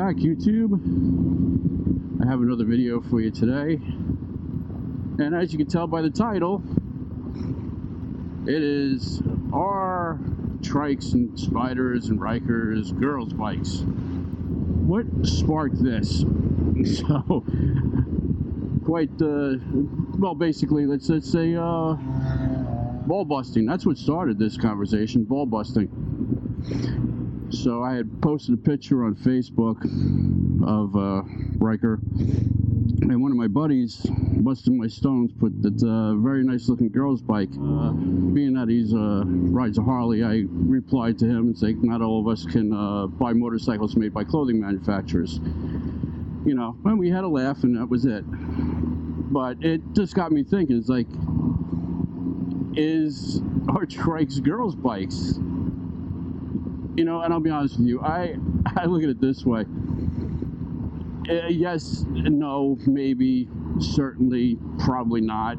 back, YouTube. I have another video for you today, and as you can tell by the title, it is our trikes and Spyders and Rykers girls bikes. What sparked this? So quite well, basically let's say ball busting. That's what started this conversation, ball busting. So I had posted a picture on Facebook of Ryker, and one of my buddies, busting my stones, put that very nice looking girl's bike. Being that he's rides a Harley, I replied to him and said, not all of us can buy motorcycles made by clothing manufacturers. You know, and we had a laugh, and that was it. But it just got me thinking, it's like, is our trikes girls' bikes? You know, and I'll be honest with you, I look at it this way. Yes, no, maybe, certainly, probably not.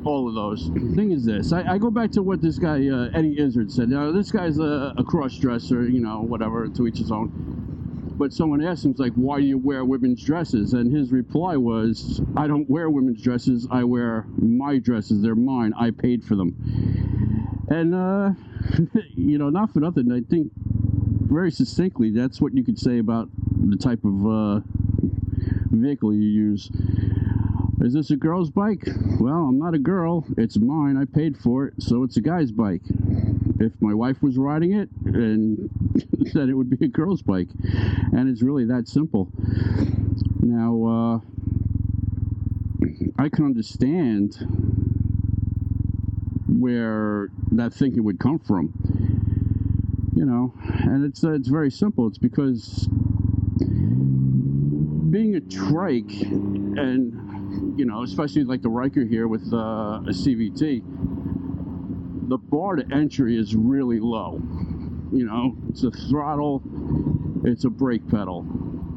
All of those. The thing is this, I go back to what this guy, Eddie Izzard, said. Now, this guy's a cross-dresser, you know, whatever, to each his own. But someone asked him, it's like, why do you wear women's dresses? And his reply was, I don't wear women's dresses, I wear my dresses. They're mine. I paid for them. And, you know, not for nothing, I think very succinctly, that's what you could say about the type of vehicle you use. Is this a girl's bike? Well, I'm not a girl. It's mine. I paid for it, so it's a guy's bike. If my wife was riding it, and then it would be a girl's bike. And it's really that simple. Now, I can understand where that thinking would come from. You know, and it's very simple. It's because being a trike, and you know, especially like the Ryker here with a CVT, the bar to entry is really low. You know, it's a throttle, it's a brake pedal,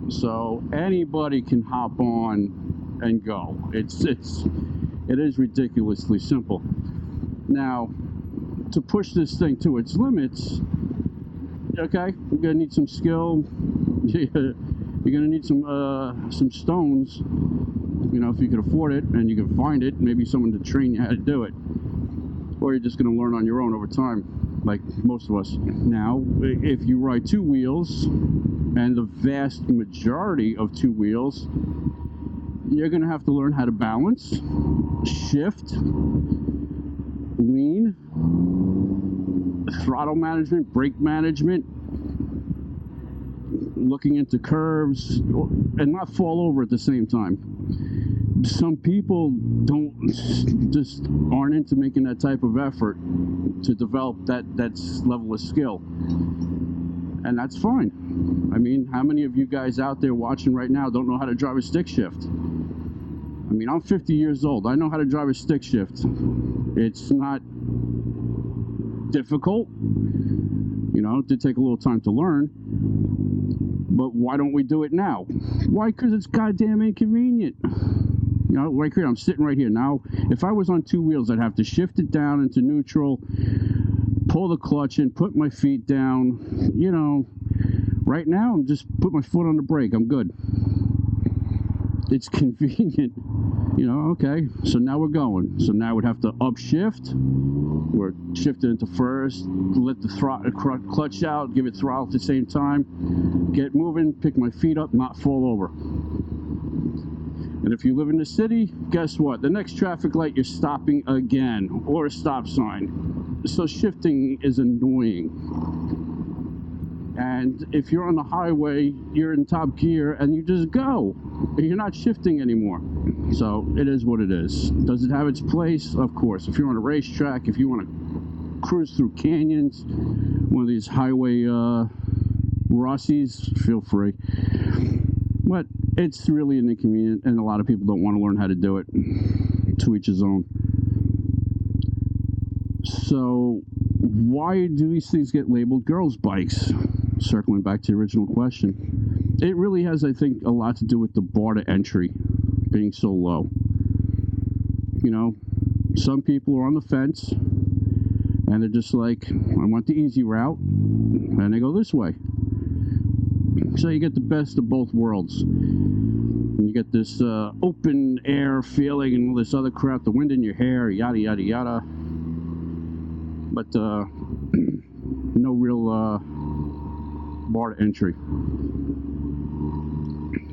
so anybody can hop on and go. It is ridiculously simple. Now, to push this thing to its limits, okay, you're gonna need some skill. You're gonna need some stones. You know, if you can afford it and you can find it, maybe someone to train you how to do it, or you're just gonna learn on your own over time, like most of us. Now, if you ride two wheels, and the vast majority of two wheels, you're gonna have to learn how to balance, shift, lean, throttle management, brake management, looking into curves, and not fall over at the same time. Some people just aren't into making that type of effort to develop that level of skill, and that's fine. I mean, how many of you guys out there watching right now don't know how to drive a stick shift? I mean, I'm 50 years old. I know how to drive a stick shift. It's not difficult. You know, it did take a little time to learn. But why don't we do it now? Why? Because it's goddamn inconvenient. You know, right here, I'm sitting right here. Now, if I was on two wheels, I'd have to shift it down into neutral, pull the clutch in, put my feet down. You know, right now, I'm just put my foot on the brake. I'm good. It's convenient. You know, okay, so now we're going. So now we'd have to upshift. We're shifting into first, let the clutch out, give it throttle at the same time, get moving, pick my feet up, not fall over. And if you live in the city, guess what? The next traffic light, you're stopping again, or a stop sign. So shifting is annoying. And if you're on the highway, you're in top gear, and you just go. You're not shifting anymore. So it is what it is. Does it have its place? Of course. If you're on a racetrack, if you want to cruise through canyons, one of these highway Rossies, feel free. But it's really an inconvenient, and a lot of people don't want to learn how to do it. To each his own. So why do these things get labeled girls' bikes? Circling back to the original question, it really has, I think, a lot to do with the bar to entry being so low. You know, some people are on the fence, and they're just like, I want the easy route, and they go this way. So you get the best of both worlds. And you get this open air feeling and all this other crap, the wind in your hair, yada yada yada. But no real bar to entry.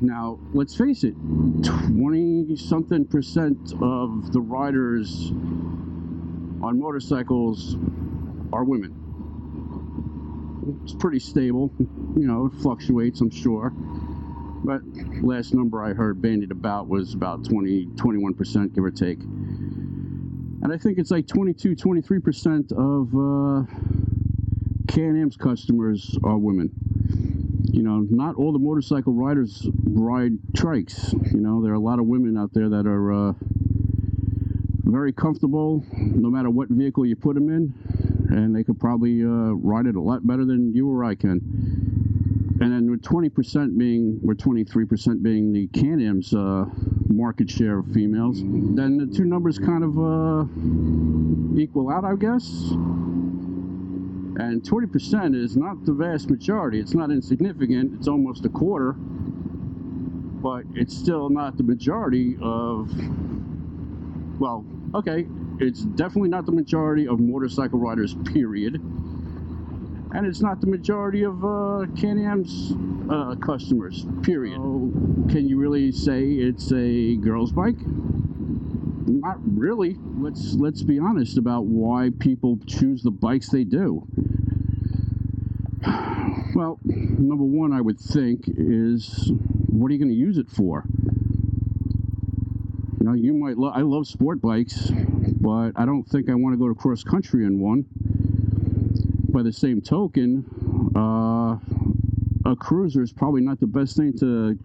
Now, let's face it, 20-something% of the riders on motorcycles are women. It's pretty stable, you know, it fluctuates, I'm sure. But last number I heard bandied about was about 21%, give or take. And I think it's like 23% of Can-Am's customers are women. You know, not all the motorcycle riders ride trikes. You know, there are a lot of women out there that are very comfortable no matter what vehicle you put them in, and they could probably ride it a lot better than you or I can. And then with 20% being, or 23% being the Can-Am's market share of females, then the two numbers kind of equal out, I guess. And 20% is not the vast majority. It's not insignificant. It's almost a quarter. But it's still not the majority of, well, okay, it's definitely not the majority of motorcycle riders, period. And it's not the majority of Can-Am's customers, period. So, can you really say it's a girl's bike? Not really. Let's be honest about why people choose the bikes they do. Well, number one, I would think, is what are you going to use it for? You know, you might I love sport bikes, but I don't think I want to go to cross country in one. By the same token, a cruiser is probably not the best thing to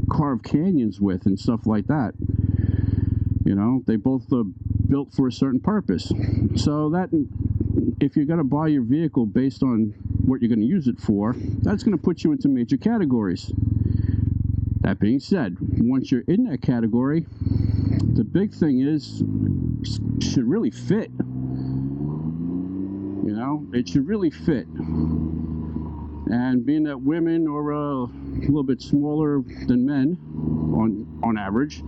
carve canyons with and stuff like that. You know, they both are built for a certain purpose. So that, if you're going to buy your vehicle based on what you're going to use it for, that's going to put you into major categories. That being said, once you're in that category, the big thing is, it should really fit. You know, it should really fit. And being that women are a little bit smaller than men on average,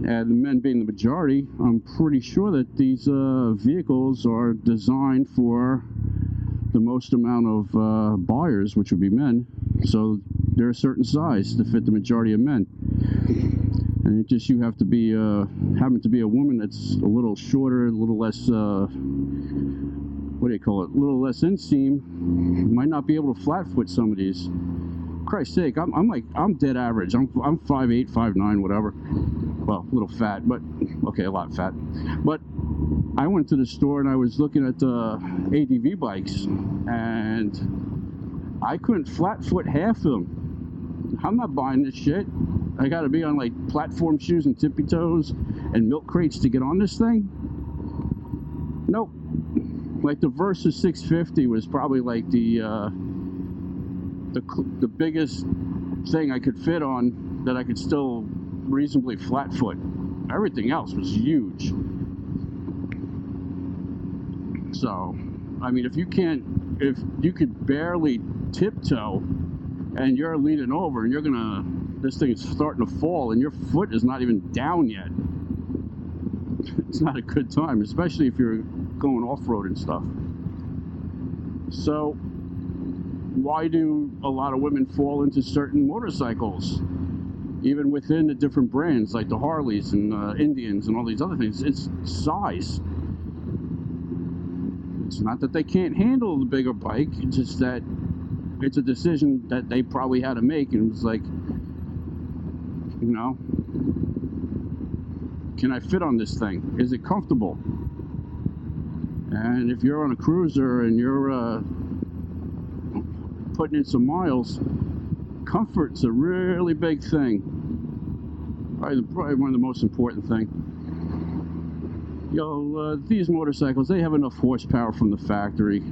and the men being the majority, I'm pretty sure that these vehicles are designed for the most amount of buyers, which would be men. So they're a certain size to fit the majority of men. And it just, you have to be happen to be a woman that's a little shorter, a little less what do you call it, a little less inseam, might not be able to flat foot some of these. Christ's sake, I'm dead average. I'm 5'8", 5'9", whatever. Well, a little fat, but okay, a lot fat. But I went to the store and I was looking at ADV bikes, and I couldn't flat foot half of them. I'm not buying this shit. I got to be on like platform shoes and tippy toes and milk crates to get on this thing. Nope. Like the Versus 650 was probably like the biggest thing I could fit on that I could still reasonably flat foot. Everything else was huge. So, I mean, if you could barely tiptoe and you're leaning over and this thing is starting to fall and your foot is not even down yet, it's not a good time, especially if you're going off-road and stuff. So why do a lot of women fall into certain motorcycles, even within the different brands like the Harleys and Indians and all these other things? It's size. It's not that they can't handle the bigger bike, it's just that it's a decision that they probably had to make, and it was like, you know, can I fit on this thing? Is it comfortable? And if you're on a cruiser and you're putting in some miles, comfort's a really big thing. Probably one of the most important thing. These motorcycles, they have enough horsepower from the factory.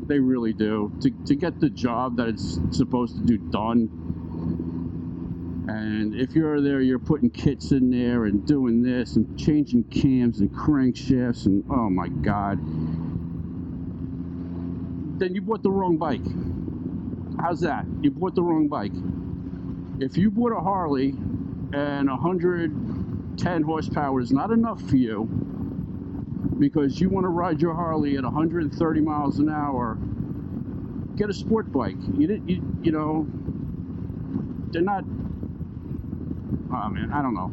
They really do. To get the job that it's supposed to do done. And if you're there, you're putting kits in there and doing this and changing cams and crankshafts and oh my god, then you bought the wrong bike. How's that? You bought the wrong bike. If you bought a Harley and 110 horsepower is not enough for you because you want to ride your Harley at 130 miles an hour, get a sport bike. You know, they're not, oh man, I don't know.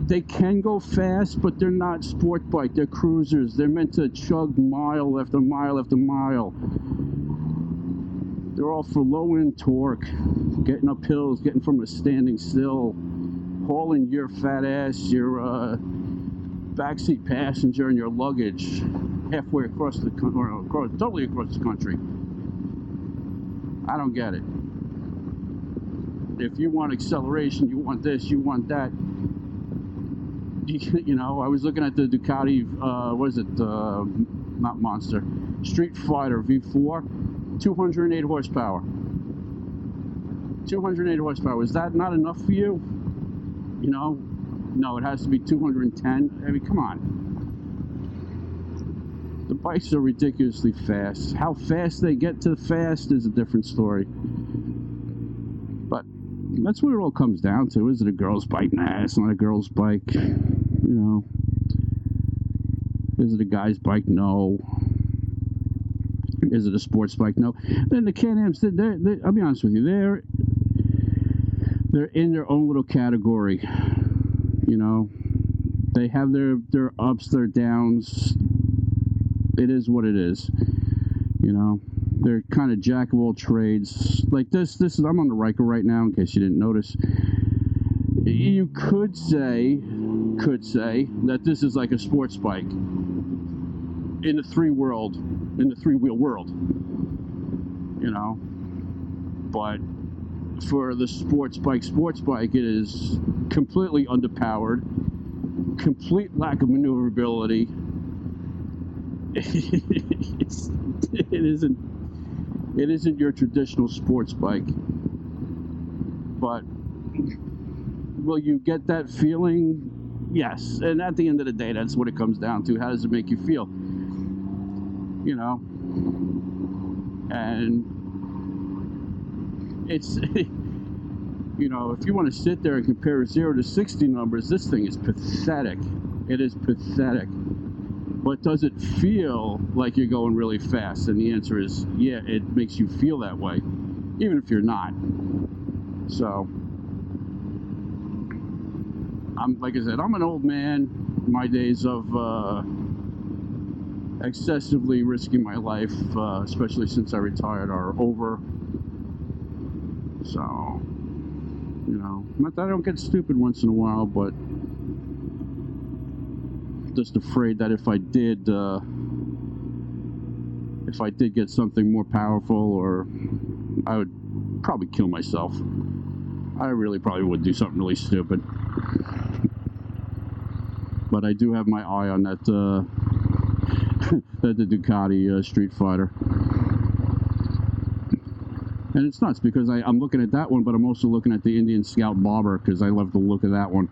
They can go fast, but they're not sport bike. They're cruisers. They're meant to chug mile after mile after mile. They're all for low-end torque, getting up hills, getting from a standing still, hauling your fat ass, your backseat passenger, and your luggage halfway across the country, or totally across the country. I don't get it. If you want acceleration, you want this, you want that. You know, I was looking at the Ducati, what is it? Not Monster, Street Fighter V4. 208 horsepower. 208 horsepower. Is that not enough for you? You know? No, it has to be 210. I mean, come on. The bikes are ridiculously fast. How fast they get to fast is a different story. But that's what it all comes down to. Is it a girl's bike? Nah, it's not a girl's bike. You know? Is it a guy's bike? No. Is it a sports bike? No. Then the Can-Ams, I'll be honest with you, they're in their own little category. You know, they have their ups, their downs. It is what it is. You know, they're kind of jack of all trades. Like this is, I'm on the Ryker right now, in case you didn't notice. You could say that this is like a sports bike in the three-wheel world, you know. But for the sports bike, it is completely underpowered, complete lack of maneuverability. It isn't your traditional sports bike. But will you get that feeling? Yes. And at the end of the day, that's what it comes down to. How does it make you feel? You know, and it's, you know, if you want to sit there and compare 0 to 60 numbers, this thing is pathetic. It is pathetic. But does it feel like you're going really fast? And the answer is, yeah, it makes you feel that way, even if you're not. So, like I said, I'm an old man. My days of excessively risking my life, especially since I retired, are over. So, you know, not that I don't get stupid once in a while, but just afraid that if I did get something more powerful, or I would probably kill myself. I really probably would do something really stupid. But I do have my eye on that the Ducati Street Fighter. And it's nuts because I'm looking at that one, but I'm also looking at the Indian Scout Bobber because I love the look of that one.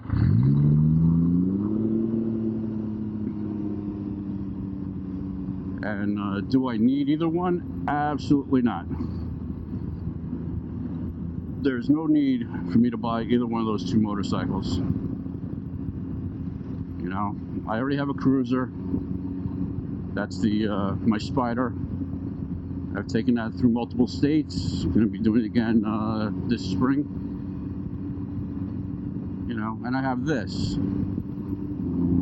And do I need either one? Absolutely not. There's no need for me to buy either one of those two motorcycles. You know, I already have a cruiser. That's the my Spyder. I've taken that through multiple states. I'm going to be doing it again this spring. You know, and I have this.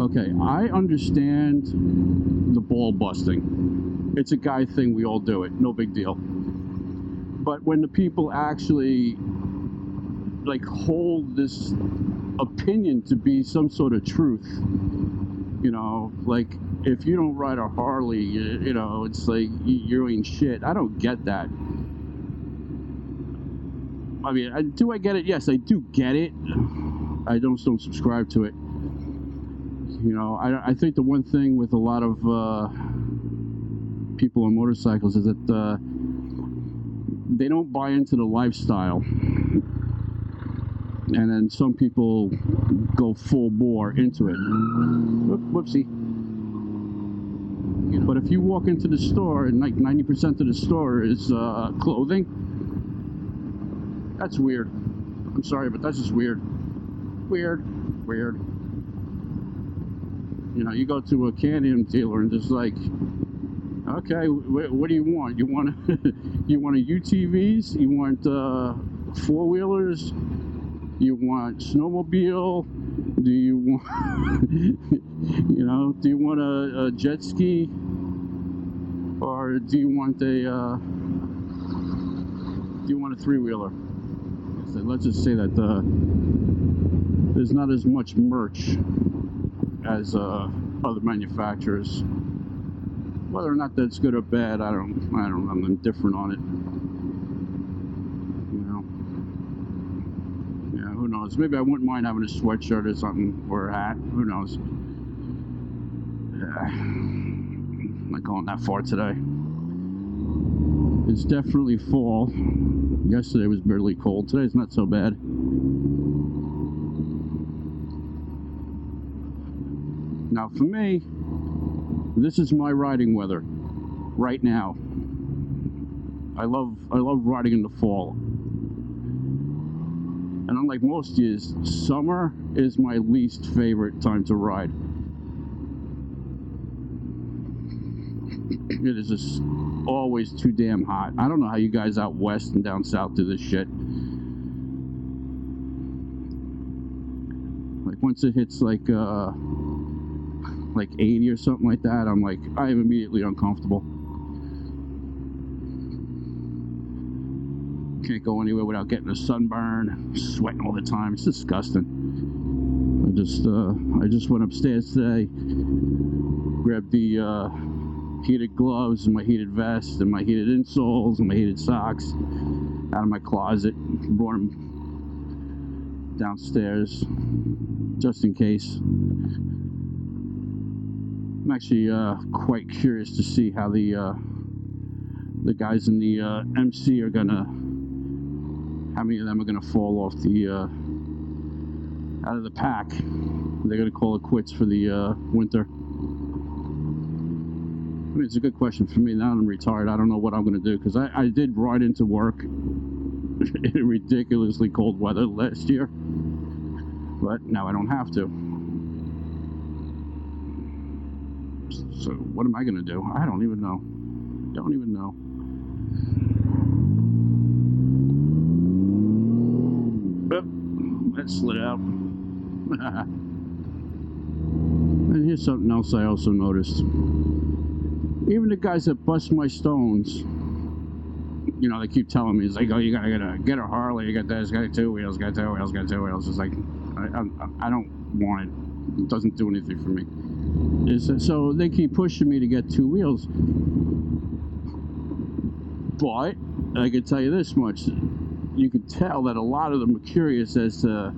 Okay, I understand the ball busting. It's a guy thing. We all do it. No big deal. But when the people actually like hold this opinion to be some sort of truth, you know, like if you don't ride a Harley, you know, it's like you ain't shit. I don't get that. I mean, do I get it? Yes, I do get it. I don't subscribe to it. You know, I think the one thing with a lot of people on motorcycles is that they don't buy into the lifestyle. And then some people go full bore into it. Whoopsie. But if you walk into the store and like 90% of the store is clothing, that's weird. I'm sorry, but that's just weird. Weird. You know, you go to a candy dealer and just like, okay, what do you want? You want you want a UTVs? You want four-wheelers? You want snowmobile? Do you want you know? Do you want a jet ski? Or do you want a three-wheeler? So let's just say that there's not as much merch as other manufacturers. Whether or not that's good or bad, I don't know. I'm indifferent on it. You know. Yeah, who knows? Maybe I wouldn't mind having a sweatshirt or something, or a hat. Who knows? I'm not going that far today. It's definitely fall. Yesterday was barely cold. Today's not so bad. Now for me, this is my riding weather right now. I love riding in the fall. And unlike most years, summer is my least favorite time to ride. It is just always too damn hot. I don't know how you guys out west and down south do this shit. Like once it hits like 80 or something like that, I'm immediately uncomfortable. Can't go anywhere without getting a sunburn, sweating all the time. It's disgusting. I just went upstairs today, grabbed the heated gloves and my heated vest and my heated insoles and my heated socks out of my closet, brought them downstairs just in case. I'm actually quite curious to see how the guys in the MC are gonna, how many of them are gonna fall off the out of the pack. They're gonna call it quits for the winter. I mean, it's a good question for me. Now I'm retired, I don't know what I'm gonna do, because I did ride into work in ridiculously cold weather last year, but now I don't have to. So what am I gonna do? I don't even know. Oop, that slid out. And here's something else I also noticed. Even the guys that bust my stones, you know, they keep telling me, it's like, oh, you gotta get a Harley, you got this, got two wheels. It's like, I don't want it. It doesn't do anything for me. So they keep pushing me to get two wheels. But I can tell you this much: you can tell that a lot of them are curious as to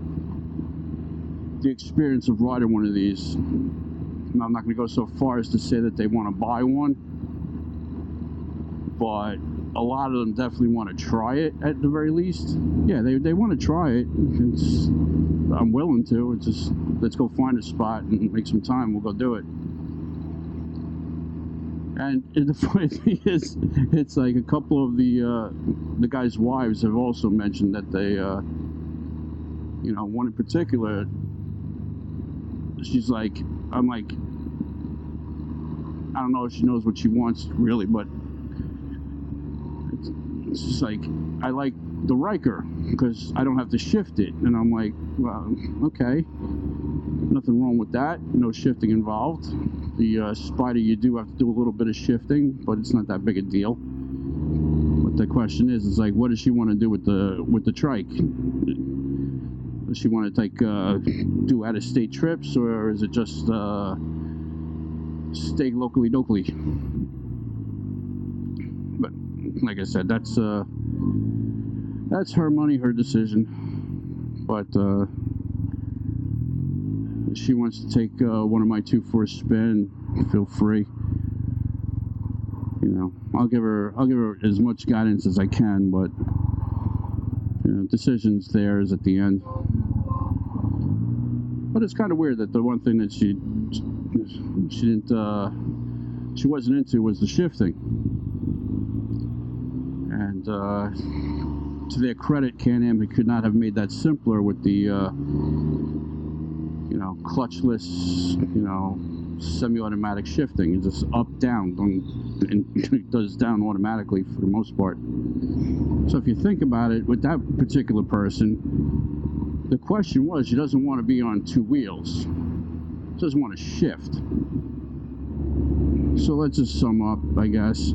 the experience of riding one of these. And I'm not going to go so far as to say that they want to buy one, but a lot of them definitely want to try it at the very least. Yeah, they want to try it. I'm willing to. It's just, let's go find a spot and make some time. We'll go do it. And the funny thing is, it's like a couple of the guys' wives have also mentioned that they, you know, one in particular, she's like, I'm like, I don't know if she knows what she wants really, but it's just like, I like the Ryker because I don't have to shift it. And I'm like, well, okay, nothing wrong with that. No shifting involved. The Spyder, you do have to do a little bit of shifting, but it's not that big a deal. But the question is like, what does she want to do with the trike? Does she want to like do out-of-state trips, or is it just stay locally? But like I said, that's her money, her decision. But if she wants to take one of my two for a spin, feel free. You know, I'll give her as much guidance as I can, but you know, decision's theirs at the end. she wasn't into was the shifting. And to their credit, Can-Am could not have made that simpler with the you know, clutchless, you know, semi-automatic shifting. It's just up, down, and it does down automatically for the most part. So if you think about it, with that particular person, the question was, she doesn't want to be on two wheels. She doesn't want to shift. So let's just sum up, I guess.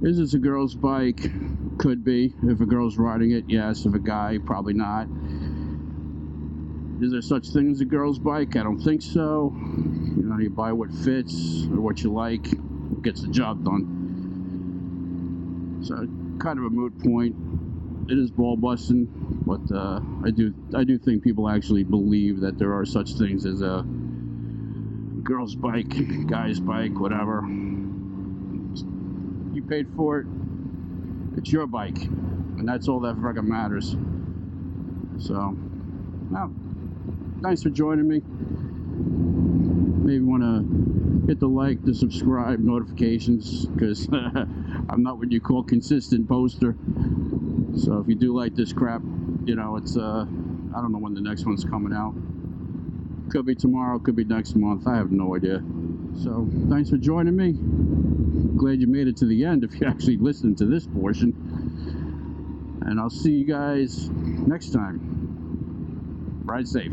Is this a girl's bike? Could be. If a girl's riding it, yes. If a guy, probably not. Is there such thing as a girl's bike? I don't think so. You know, you buy what fits or what you like, gets the job done. So kind of a moot point. It is ball busting, but I do think people actually believe that there are such things as a girl's bike, guy's bike, whatever. You paid for it. It's your bike, and that's all that fucking matters. So, well, thanks for joining me. Maybe want to hit the like, the subscribe, notifications, because I'm not what you call consistent poster. So if you do like this crap, you know, it's I don't know when the next one's coming out. Could be tomorrow, could be next month. I have no idea. So thanks for joining me. Glad you made it to the end if you actually listened to this portion. And I'll see you guys next time. Ride safe.